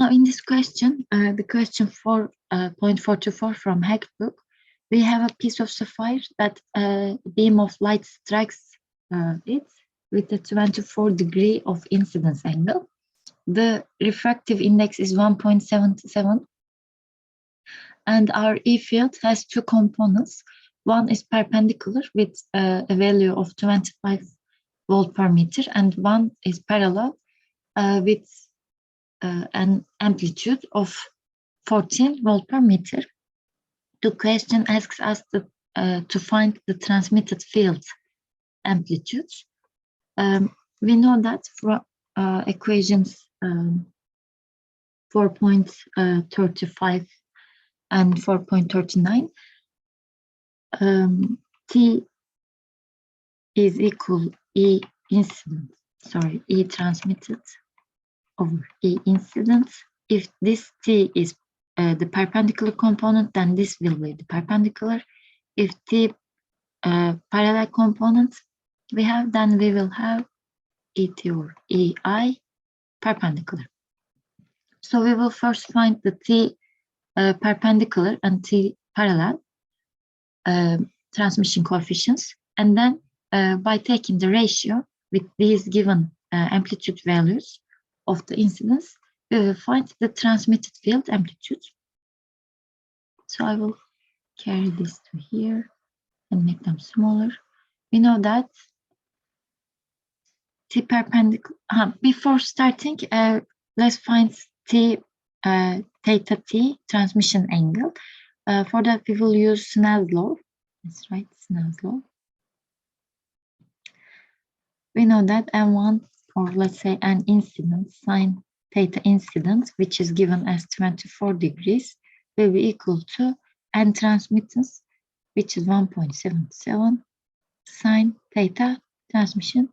Now, in this question, the question 4.44 from Hecht book, we have a piece of sapphire that a beam of light strikes it with a 24-degree of incidence angle. The refractive index is 1.77, and our E field has two components. One is perpendicular with a value of 25 volt per meter, and one is parallel with an amplitude of 14 volt per meter. The question asks us to find the transmitted field amplitudes. We know that from equations 4.35 and 4.39, T is equal E incident, E transmitted over E incident. If this T is the perpendicular component, then this will be the perpendicular. If T parallel component we have, then we will have ET or EI perpendicular. So we will first find the T perpendicular and T parallel transmission coefficients, and then by taking the ratio with these given amplitude values of the incidence, we will find the transmitted field amplitude. So I will carry this to here and make them smaller. We know that T perpendicular. Before starting, let's find T theta T transmission angle. For that, we will use Snell's law. That's right, Snell's law. We know that M1, or let's say an incident, sine theta incident, which is given as 24 degrees, will be equal to N transmittance, which is 1.77 sine theta transmission,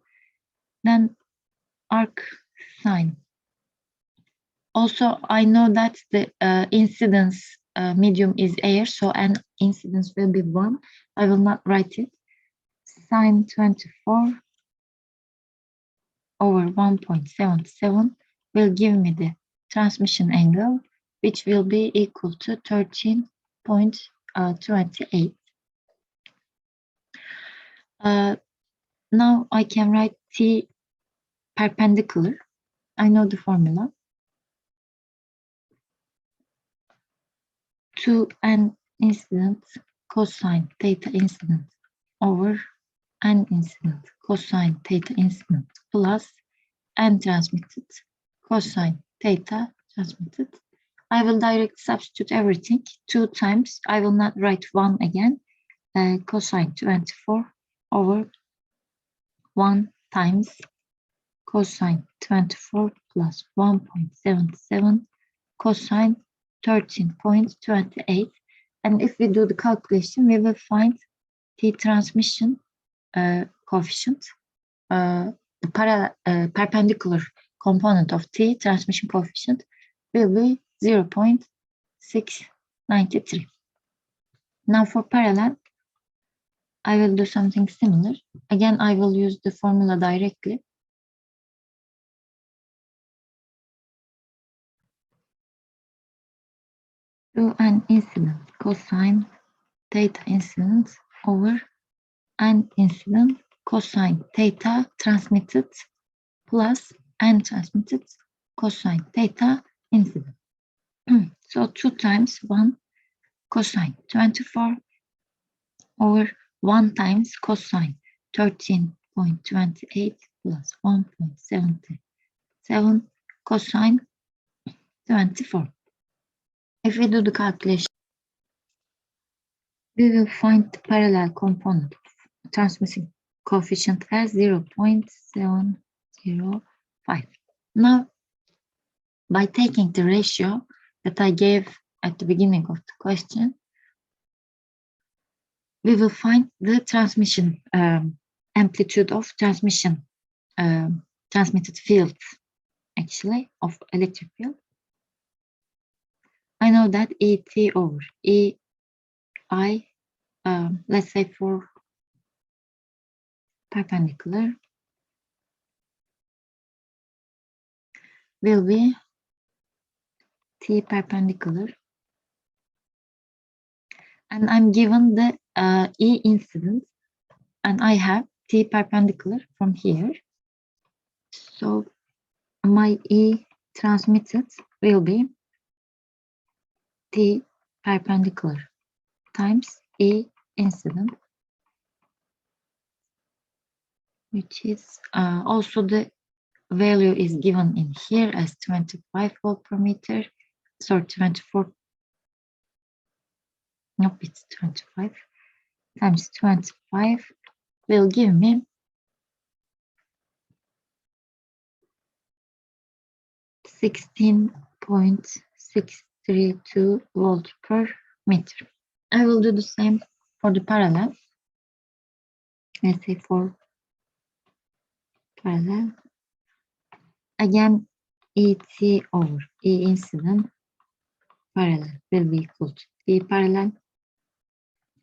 then arc sine. Also, I know that the incidence medium is air, so N incidence will be 1. I will not write it. Sine 24 over 1.77 will give me the transmission angle, which will be equal to 13.28. Now I can write T perpendicular. I know the formula. 2N incident cosine theta incident over N incident cosine theta incident plus N transmitted cosine theta transmitted. I will directly substitute everything 2 times. I will not write 1 again. Cosine 24 over 1 times cosine 24 plus 1.77 cosine 13.28. And if we do the calculation, we will find T transmission coefficient, the perpendicular component of T transmission coefficient will be 0.693. Now for parallel, I will do something similar. Again, I will use the formula directly. To an incident cosine theta incident over N incident cosine theta transmitted plus N transmitted cosine theta incident. So 2 times 1 cosine 24 over 1 times cosine 13.28 plus 1.77 cosine 24. If we do the calculation, we will find the parallel component of transmission coefficient as 0.705. Now, by taking the ratio that I gave at the beginning of the question, we will find the transmission amplitude of transmission transmitted fields, actually, of electric field. I know that ET over EI, let's say for perpendicular, will be T perpendicular. And I'm given the E incident, and I have T perpendicular from here. So my E transmitted will be T perpendicular times E incident, which is also the value is given in here as 25 volt per meter. So 24, nope, it's 25 times 25 will give me 16.632 volt per meter. I will do the same for the parallel. Let's say for parallel. Again, ET over E incident parallel will be equal to T parallel.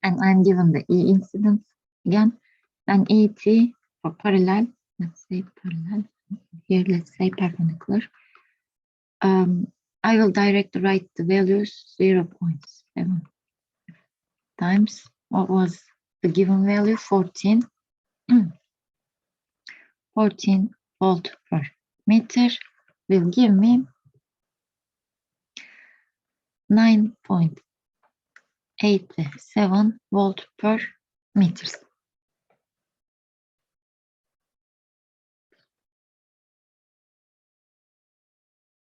And I'm given the E incident again. Then ET for parallel, let's say parallel. Here, let's say perpendicular. I will directly write the values 0.7 times what was the given value, 14 volt per meter will give me 9.87 volt per meter.